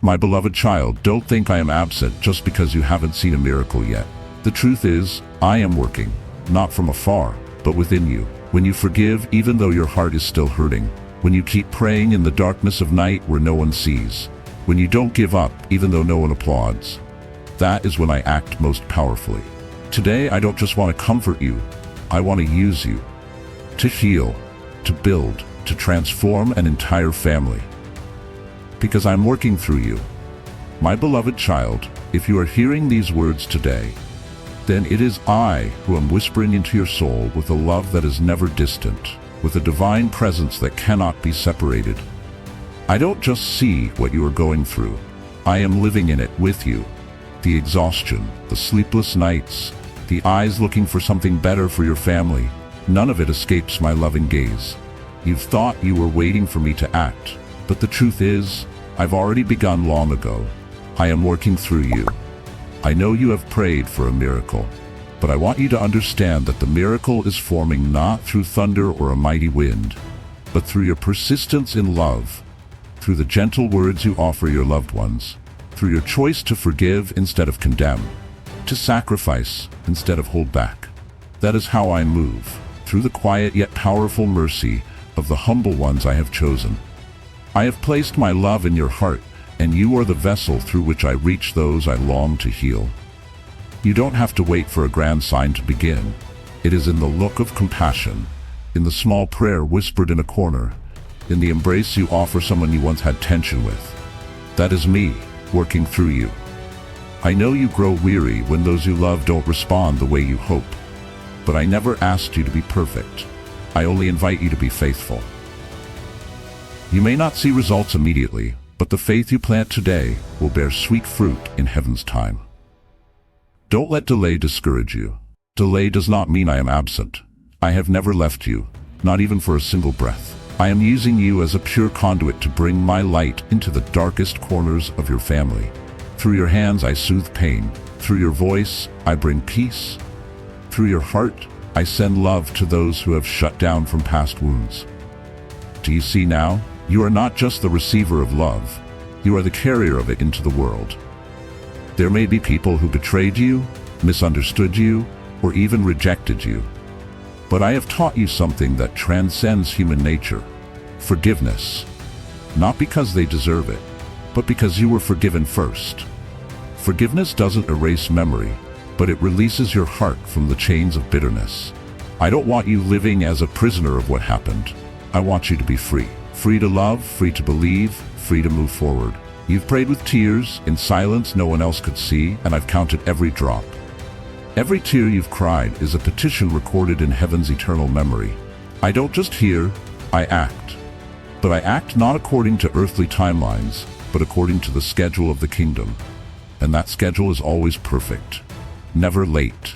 My beloved child, don't think I am absent just because you haven't seen a miracle yet. The truth is, I am working, not from afar, but within you. When you forgive even though your heart is still hurting, when you keep praying in the darkness of night where no one sees, when you don't give up even though no one applauds, that is when I act most powerfully. Today I don't just want to comfort you, I want to use you to heal, to build, to transform an entire family. Because I'm working through you. My beloved child, if you are hearing these words today, then it is I who am whispering into your soul with a love that is never distant, with a divine presence that cannot be separated. I don't just see what you are going through, I am living in it with you. The exhaustion, the sleepless nights, the eyes looking for something better for your family, none of it escapes my loving gaze. You've thought you were waiting for me to act, but the truth is, I've already begun long ago. I am working through you. I know you have prayed for a miracle, but I want you to understand that the miracle is forming not through thunder or a mighty wind, but through your persistence in love, through the gentle words you offer your loved ones, through your choice to forgive instead of condemn, to sacrifice instead of hold back. That is how I move, through the quiet yet powerful mercy of the humble ones I have chosen. I have placed my love in your heart, and you are the vessel through which I reach those I long to heal. You don't have to wait for a grand sign to begin. It is in the look of compassion, in the small prayer whispered in a corner, in the embrace you offer someone you once had tension with. That is me, working through you. I know you grow weary when those you love don't respond the way you hope, but I never asked you to be perfect. I only invite you to be faithful. You may not see results immediately, but the faith you plant today will bear sweet fruit in heaven's time. Don't let delay discourage you. Delay does not mean I am absent. I have never left you, not even for a single breath. I am using you as a pure conduit to bring my light into the darkest corners of your family. Through your hands I soothe pain. Through your voice I bring peace. Through your heart I send love to those who have shut down from past wounds. Do you see now? You are not just the receiver of love, you are the carrier of it into the world. There may be people who betrayed you, misunderstood you, or even rejected you. But I have taught you something that transcends human nature: forgiveness. Not because they deserve it, but because you were forgiven first. Forgiveness doesn't erase memory, but it releases your heart from the chains of bitterness. I don't want you living as a prisoner of what happened. I want you to be free. Free to love, free to believe, free to move forward. You've prayed with tears, in silence no one else could see, and I've counted every drop. Every tear you've cried is a petition recorded in heaven's eternal memory. I don't just hear, I act. But I act not according to earthly timelines, but according to the schedule of the kingdom. And that schedule is always perfect, never late.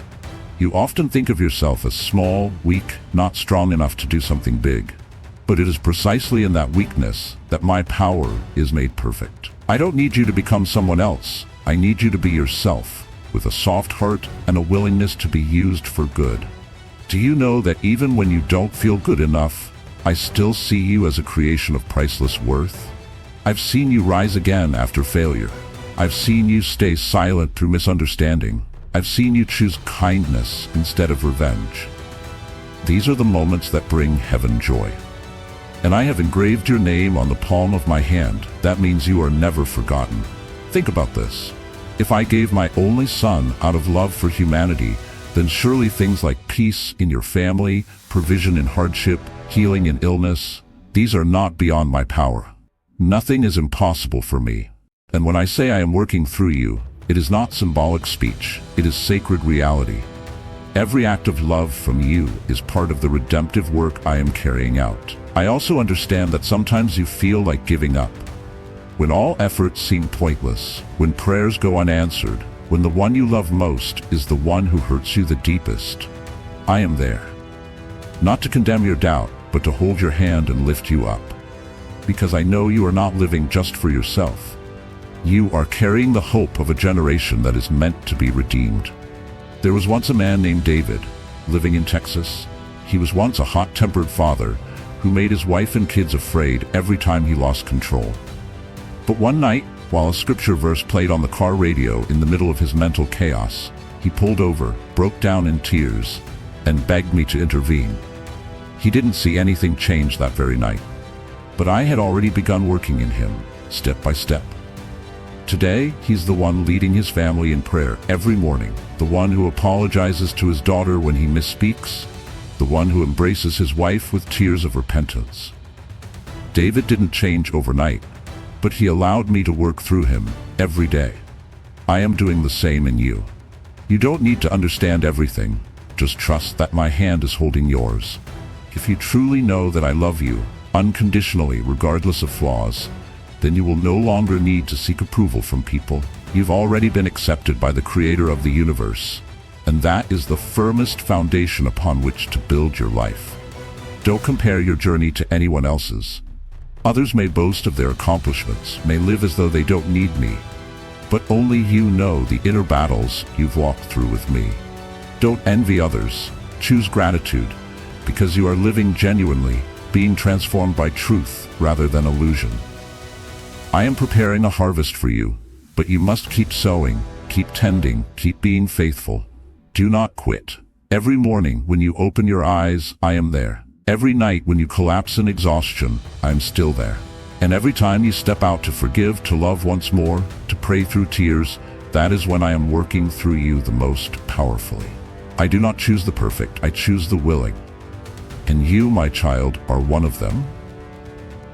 You often think of yourself as small, weak, not strong enough to do something big. But it is precisely in that weakness that my power is made perfect. I don't need you to become someone else. I need you to be yourself, with a soft heart and a willingness to be used for good. Do you know that even when you don't feel good enough, I still see you as a creation of priceless worth? I've seen you rise again after failure. I've seen you stay silent through misunderstanding. I've seen you choose kindness instead of revenge. These are the moments that bring heaven joy. And I have engraved your name on the palm of my hand. That means you are never forgotten. Think about this. If I gave my only son out of love for humanity, then surely things like peace in your family, provision in hardship, healing in illness, these are not beyond my power. Nothing is impossible for me. And when I say I am working through you, it is not symbolic speech, it is sacred reality. Every act of love from you is part of the redemptive work I am carrying out. I also understand that sometimes you feel like giving up. When all efforts seem pointless, when prayers go unanswered, when the one you love most is the one who hurts you the deepest, I am there. Not to condemn your doubt, but to hold your hand and lift you up. Because I know you are not living just for yourself. You are carrying the hope of a generation that is meant to be redeemed. There was once a man named David, living in Texas. He was once a hot-tempered father who made his wife and kids afraid every time he lost control. But one night, While a scripture verse played on the car radio in the middle of his mental chaos, he pulled over, broke down in tears, and begged me to intervene. He didn't see anything change that very night, but I had already begun working in him, step by step. Today, he's the one leading his family in prayer every morning, the one who apologizes to his daughter when he misspeaks, the one who embraces his wife with tears of repentance. David didn't change overnight, but he allowed me to work through him every day. I am doing the same in you. You don't need to understand everything, just trust that my hand is holding yours. If you truly know that I love you, unconditionally regardless of flaws, then you will no longer need to seek approval from people. You've already been accepted by the Creator of the universe, and that is the firmest foundation upon which to build your life. Don't compare your journey to anyone else's. Others may boast of their accomplishments, may live as though they don't need me, but only you know the inner battles you've walked through with me. Don't envy others. Choose gratitude, because you are living genuinely, being transformed by truth rather than illusion. I am preparing a harvest for you, but you must keep sowing, keep tending, keep being faithful. Do not quit. Every morning when you open your eyes, I am there. Every night when you collapse in exhaustion, I am still there. And every time you step out to forgive, to love once more, to pray through tears, that is when I am working through you the most powerfully. I do not choose the perfect, I choose the willing. And you, my child, are one of them.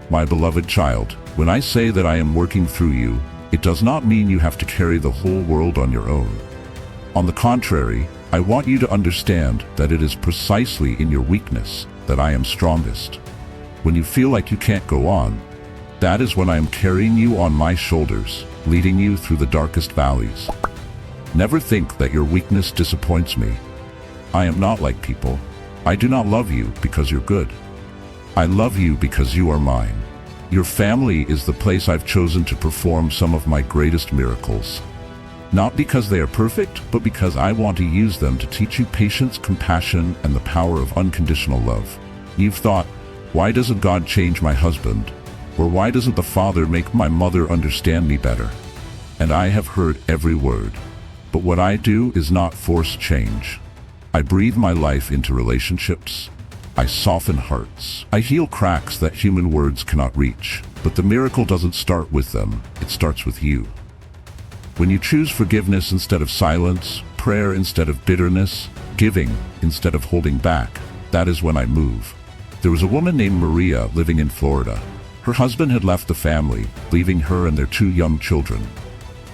My beloved child, when I say that I am working through you, it does not mean you have to carry the whole world on your own. On the contrary, I want you to understand that it is precisely in your weakness that I am strongest. When you feel like you can't go on, that is when I am carrying you on my shoulders, leading you through the darkest valleys. Never think that your weakness disappoints me. I am not like people. I do not love you because you're good. I love you because you are mine. Your family is the place I've chosen to perform some of my greatest miracles. Not because they are perfect, but because I want to use them to teach you patience, compassion, and the power of unconditional love. You've thought, why doesn't God change my husband? Or why doesn't the Father make my mother understand me better? And I have heard every word. But what I do is not force change. I breathe my life into relationships. I soften hearts. I heal cracks that human words cannot reach. But the miracle doesn't start with them. It starts with you. When you choose forgiveness instead of silence, prayer instead of bitterness, giving instead of holding back, that is when I move. There was a woman named Maria living in Florida. Her husband had left the family, leaving her and their 2 young children.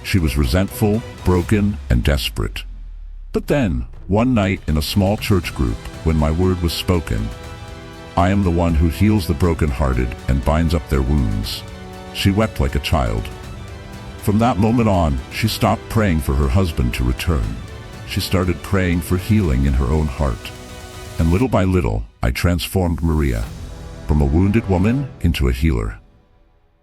She was resentful, broken, and desperate. But then, one night in a small church group, when my word was spoken, I am the one who heals the brokenhearted and binds up their wounds. She wept like a child. From that moment on, she stopped praying for her husband to return. She started praying for healing in her own heart. And little by little, I transformed Maria from a wounded woman into a healer.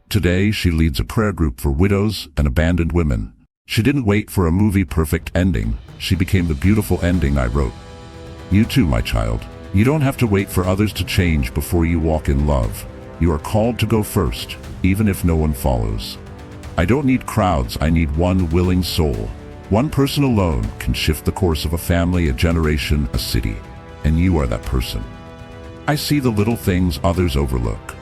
Today, she leads a prayer group for widows and abandoned women. She didn't wait for a movie-perfect ending. She became the beautiful ending I wrote. You too, my child. You don't have to wait for others to change before you walk in love. You are called to go first, even if no one follows. I don't need crowds, I need one willing soul. One person alone can shift the course of a family, a generation, a city. And you are that person. I see the little things others overlook.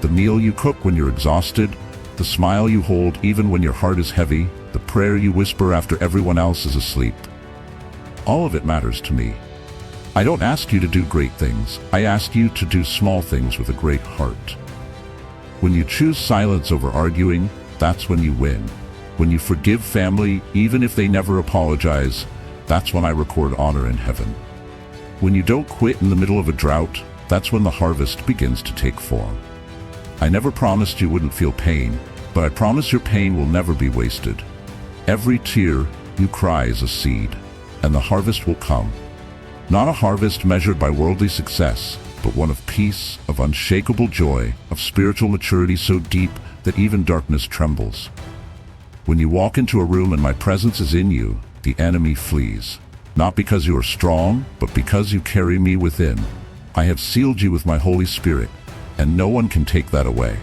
The meal you cook when you're exhausted, the smile you hold even when your heart is heavy, the prayer you whisper after everyone else is asleep. All of it matters to me. I don't ask you to do great things. I ask you to do small things with a great heart. When you choose silence over arguing, that's when you win. When you forgive family, even if they never apologize, that's when I record honor in heaven. When you don't quit in the middle of a drought, that's when the harvest begins to take form. I never promised you wouldn't feel pain, but I promise your pain will never be wasted. Every tear you cry is a seed, and the harvest will come. Not a harvest measured by worldly success, but one of peace, of unshakable joy, of spiritual maturity so deep that even darkness trembles. When you walk into a room and my presence is in you, the enemy flees. Not because you are strong, but because you carry me within. I have sealed you with my Holy Spirit, and no one can take that away.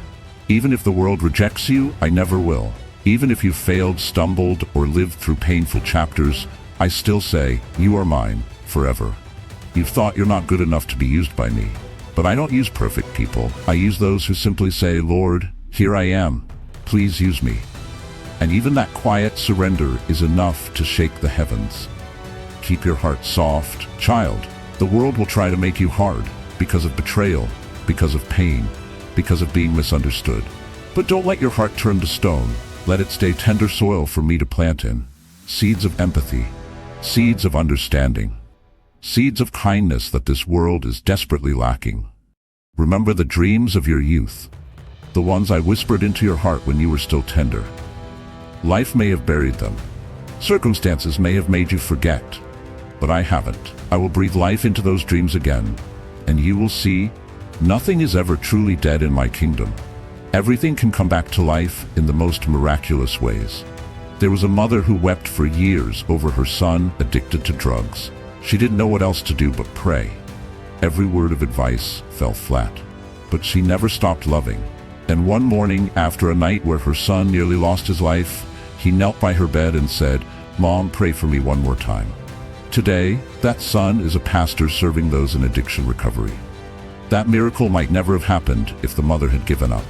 Even if the world rejects you, I never will. Even if you failed, stumbled, or lived through painful chapters, I still say, you are mine, forever. You've thought you're not good enough to be used by me. But I don't use perfect people. I use those who simply say, Lord, here I am. Please use me. And even that quiet surrender is enough to shake the heavens. Keep your heart soft, child. The world will try to make you hard because of betrayal, because of pain, because of being misunderstood. But don't let your heart turn to stone. Let it stay tender soil for me to plant in. Seeds of empathy, seeds of understanding, seeds of kindness that this world is desperately lacking. Remember the dreams of your youth, the ones I whispered into your heart when you were still tender. Life may have buried them. Circumstances may have made you forget. But I haven't. I will breathe life into those dreams again, and you will see, nothing is ever truly dead in my kingdom. Everything can come back to life in the most miraculous ways. There was a mother who wept for years over her son addicted to drugs. She didn't know what else to do but pray. Every word of advice fell flat, but she never stopped loving. And one morning, after a night where her son nearly lost his life, he knelt by her bed and said, Mom, pray for me one more time. Today, that son is a pastor serving those in addiction recovery. That miracle might never have happened if the mother had given up.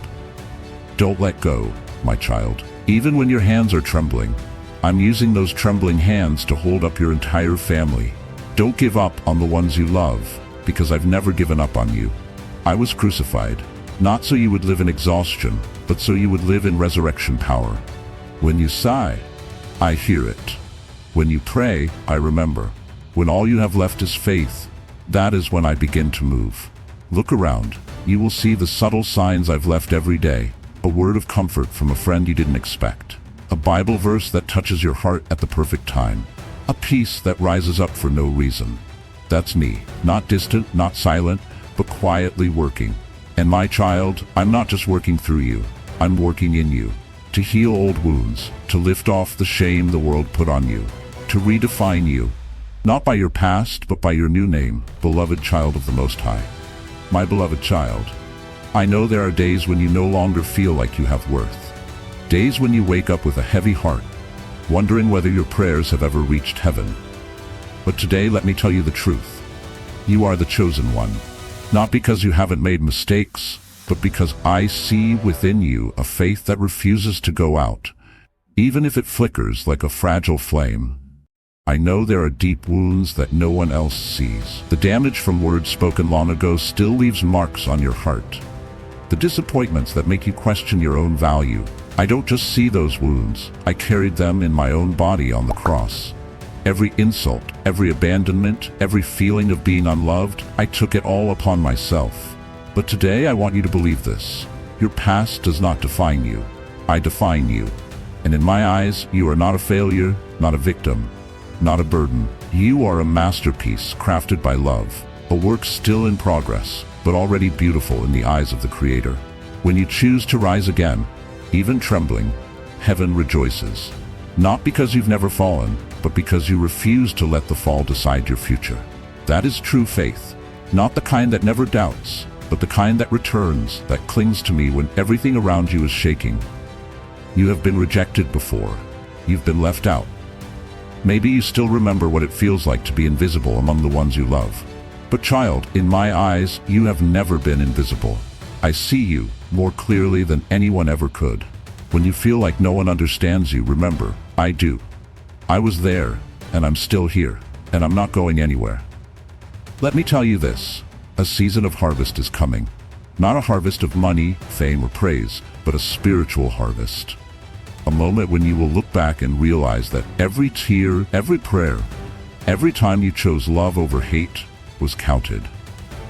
Don't let go, my child. Even when your hands are trembling, I'm using those trembling hands to hold up your entire family. Don't give up on the ones you love, because I've never given up on you. I was crucified, not so you would live in exhaustion, but so you would live in resurrection power. When you sigh, I hear it. When you pray, I remember. When all you have left is faith, that is when I begin to move. Look around. You will see the subtle signs I've left every day. A word of comfort from a friend you didn't expect. A Bible verse that touches your heart at the perfect time. A peace that rises up for no reason. That's me. Not distant, not silent, but quietly working. And my child, I'm not just working through you. I'm working in you. To heal old wounds. To lift off the shame the world put on you. To redefine you. Not by your past, but by your new name, beloved child of the Most High. My beloved child, I know there are days when you no longer feel like you have worth. Days when you wake up with a heavy heart, wondering whether your prayers have ever reached heaven. But today, let me tell you the truth. You are the chosen one. Not because you haven't made mistakes, but because I see within you a faith that refuses to go out, even if it flickers like a fragile flame. I know there are deep wounds that no one else sees. The damage from words spoken long ago still leaves marks on your heart. The disappointments that make you question your own value. I don't just see those wounds. I carried them in my own body on the cross. Every insult, every abandonment, every feeling of being unloved, I took it all upon myself. But today I want you to believe this. Your past does not define you. I define you. And in my eyes, you are not a failure, not a victim, not a burden. You are a masterpiece crafted by love, a work still in progress, but already beautiful in the eyes of the Creator. When you choose to rise again, even trembling, heaven rejoices. Not because you've never fallen, but because you refuse to let the fall decide your future. That is true faith, not the kind that never doubts, but the kind that returns, that clings to me when everything around you is shaking. You have been rejected before. You've been left out. Maybe you still remember what it feels like to be invisible among the ones you love. But child, in my eyes, you have never been invisible. I see you more clearly than anyone ever could. When you feel like no one understands you, remember, I do. I was there, and I'm still here, and I'm not going anywhere. Let me tell you this, a season of harvest is coming. Not a harvest of money, fame, or praise, but a spiritual harvest. A moment when you will look back and realize that every tear, every prayer, every time you chose love over hate was counted.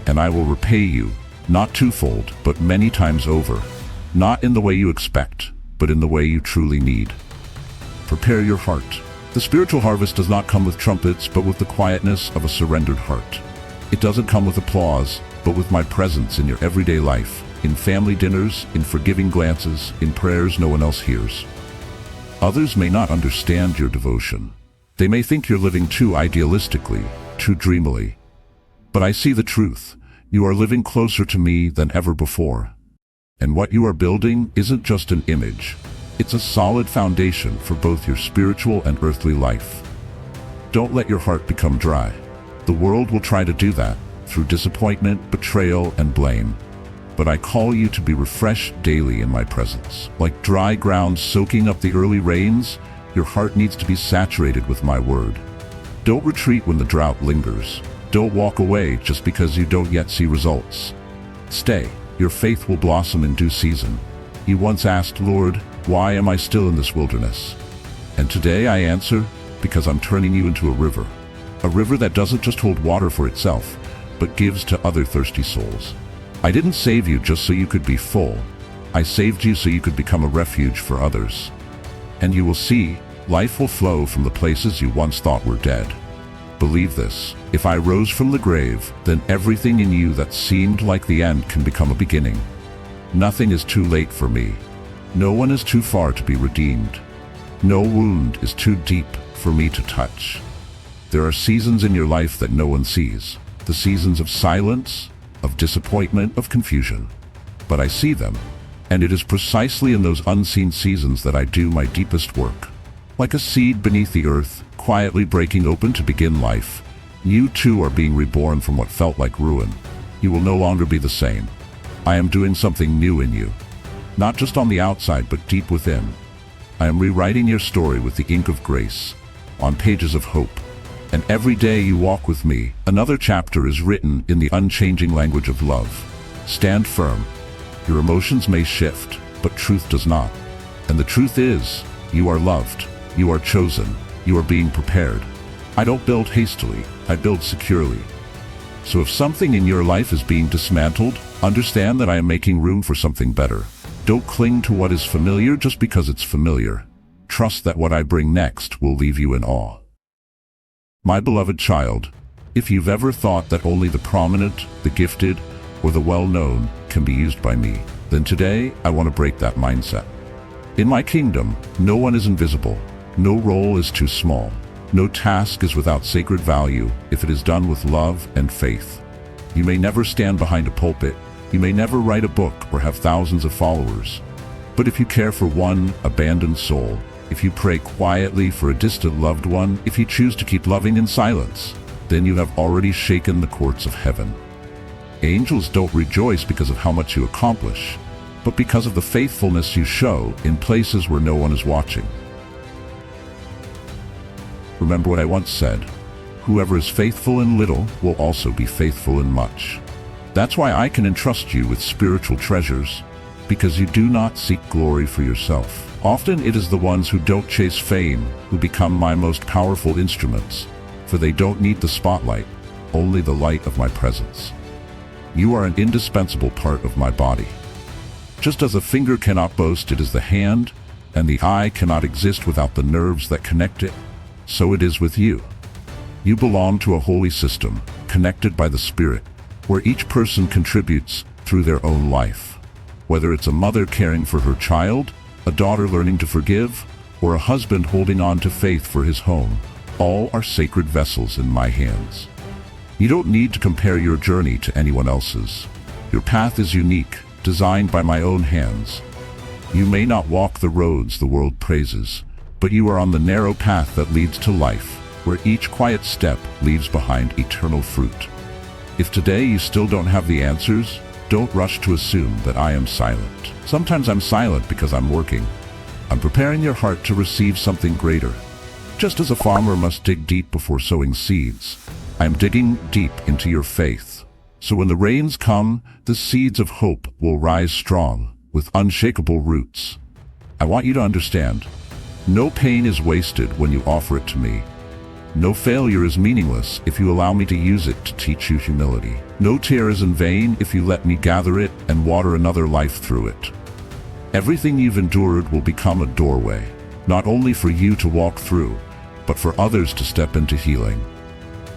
And I will repay you, not twofold, but many times over. Not in the way you expect, but in the way you truly need. Prepare your heart. The spiritual harvest does not come with trumpets, but with the quietness of a surrendered heart. It doesn't come with applause, but with my presence in your everyday life, in family dinners, in forgiving glances, in prayers no one else hears. Others may not understand your devotion. They may think you're living too idealistically, too dreamily. But I see the truth. You are living closer to me than ever before. And what you are building isn't just an image. It's a solid foundation for both your spiritual and earthly life. Don't let your heart become dry. The world will try to do that through disappointment, betrayal, and blame. But I call you to be refreshed daily in my presence. Like dry ground soaking up the early rains, your heart needs to be saturated with my word. Don't retreat when the drought lingers. Don't walk away just because you don't yet see results. Stay. Your faith will blossom in due season. You once asked, Lord, why am I still in this wilderness? And today I answer, because I'm turning you into a river. A river that doesn't just hold water for itself, but gives to other thirsty souls. I didn't save you just so you could be full. I saved you so you could become a refuge for others. And you will see, life will flow from the places you once thought were dead. Believe this, if I rose from the grave, then everything in you that seemed like the end can become a beginning. Nothing is too late for me. No one is too far to be redeemed. No wound is too deep for me to touch. There are seasons in your life that no one sees. The seasons of silence, of disappointment, of confusion. But I see them, and it is precisely in those unseen seasons that I do my deepest work. Like a seed beneath the earth, quietly breaking open to begin life, you too are being reborn from what felt like ruin. You will no longer be the same. I am doing something new in you. Not just on the outside, but deep within. I am rewriting your story with the ink of grace, on pages of hope. And every day you walk with me, another chapter is written in the unchanging language of love. Stand firm. Your emotions may shift, but truth does not. And the truth is, you are loved, you are chosen, you are being prepared. I don't build hastily, I build securely. So if something in your life is being dismantled, understand that I am making room for something better. Don't cling to what is familiar just because it's familiar. Trust that what I bring next will leave you in awe. My beloved child, if you've ever thought that only the prominent, the gifted, or the well-known can be used by me, then today I want to break that mindset. In my kingdom, no one is invisible. No role is too small. No task is without sacred value if it is done with love and faith. You may never stand behind a pulpit. You may never write a book or have thousands of followers. But if you care for one abandoned soul, if you pray quietly for a distant loved one, if you choose to keep loving in silence, then you have already shaken the courts of heaven. Angels don't rejoice because of how much you accomplish, but because of the faithfulness you show in places where no one is watching. Remember what I once said, whoever is faithful in little will also be faithful in much. That's why I can entrust you with spiritual treasures, because you do not seek glory for yourself. Often it is the ones who don't chase fame who become my most powerful instruments, for they don't need the spotlight, only the light of my presence. You are an indispensable part of my body. Just as a finger cannot boast it is the hand, and the eye cannot exist without the nerves that connect it, so it is with you. You belong to a holy system, connected by the Spirit, where each person contributes through their own life. Whether it's a mother caring for her child, a daughter learning to forgive, or a husband holding on to faith for his home, all are sacred vessels in my hands. You don't need to compare your journey to anyone else's. Your path is unique, designed by my own hands. You may not walk the roads the world praises, but you are on the narrow path that leads to life, where each quiet step leaves behind eternal fruit. If today you still don't have the answers, don't rush to assume that I am silent. Sometimes I'm silent because I'm working. I'm preparing your heart to receive something greater. Just as a farmer must dig deep before sowing seeds, I am digging deep into your faith. So when the rains come, the seeds of hope will rise strong, with unshakable roots. I want you to understand, no pain is wasted when you offer it to me. No failure is meaningless if you allow me to use it to teach you humility. No tear is in vain if you let me gather it and water another life through it. Everything you've endured will become a doorway, not only for you to walk through, but for others to step into healing.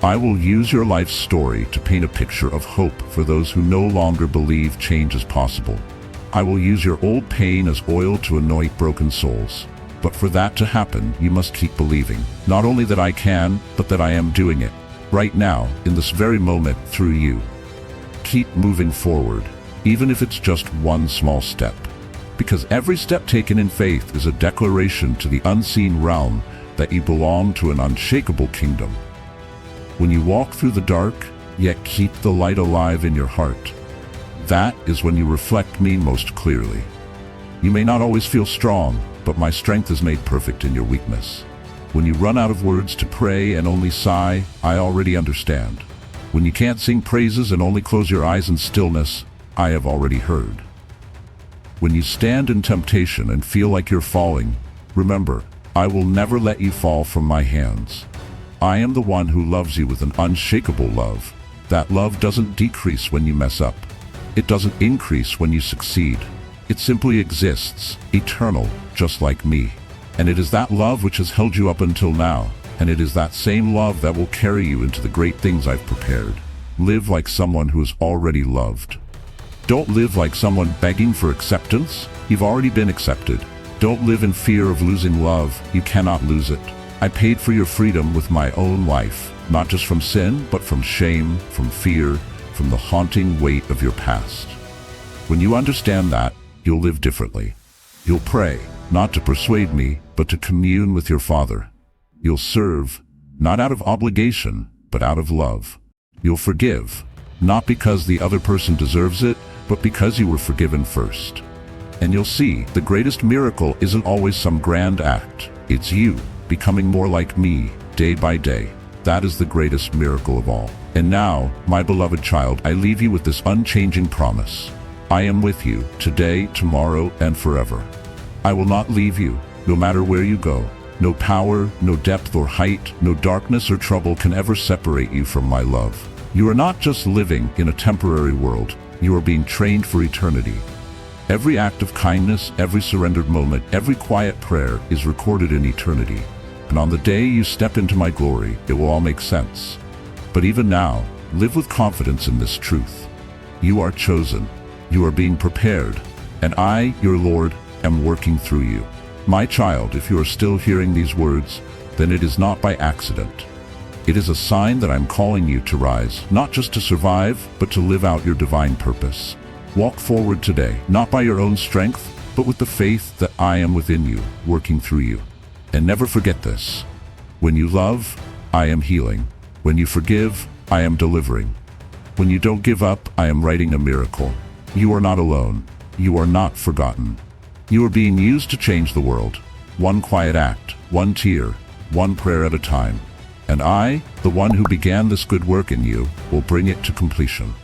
I will use your life's story to paint a picture of hope for those who no longer believe change is possible. I will use your old pain as oil to anoint broken souls. But for that to happen, you must keep believing, not only that I can, but that I am doing it, right now, in this very moment, through you. Keep moving forward, even if it's just one small step. Because every step taken in faith is a declaration to the unseen realm that you belong to an unshakable kingdom. When you walk through the dark, yet keep the light alive in your heart, that is when you reflect me most clearly. You may not always feel strong, but my strength is made perfect in your weakness. When you run out of words to pray and only sigh, I already understand. When you can't sing praises and only close your eyes in stillness, I have already heard. When you stand in temptation and feel like you're falling, remember, I will never let you fall from my hands. I am the one who loves you with an unshakable love. That love doesn't decrease when you mess up. It doesn't increase when you succeed. It simply exists, eternal, just like me. And it is that love which has held you up until now, and it is that same love that will carry you into the great things I've prepared. Live like someone who is already loved. Don't live like someone begging for acceptance. You've already been accepted. Don't live in fear of losing love. You cannot lose it. I paid for your freedom with my own life, not just from sin, but from shame, from fear, from the haunting weight of your past. When you understand that, you'll live differently. You'll pray, not to persuade me, but to commune with your Father. You'll serve, not out of obligation, but out of love. You'll forgive, not because the other person deserves it, but because you were forgiven first. And you'll see, the greatest miracle isn't always some grand act. It's you, becoming more like me, day by day. That is the greatest miracle of all. And now, my beloved child, I leave you with this unchanging promise. I am with you, today, tomorrow, and forever. I will not leave you, no matter where you go. No power, no depth or height, no darkness or trouble can ever separate you from my love. You are not just living in a temporary world, you are being trained for eternity. Every act of kindness, every surrendered moment, every quiet prayer is recorded in eternity. And on the day you step into my glory, it will all make sense. But even now, live with confidence in this truth. You are chosen. You are being prepared. And I, your Lord, am working through you. My child, if you are still hearing these words, then it is not by accident. It is a sign that I'm calling you to rise, not just to survive, but to live out your divine purpose. Walk forward today, not by your own strength, but with the faith that I am within you, working through you. And never forget this. When you love, I am healing. When you forgive, I am delivering. When you don't give up, I am writing a miracle. You are not alone. You are not forgotten. You are being used to change the world. One quiet act, one tear, one prayer at a time. And I, the one who began this good work in you, will bring it to completion.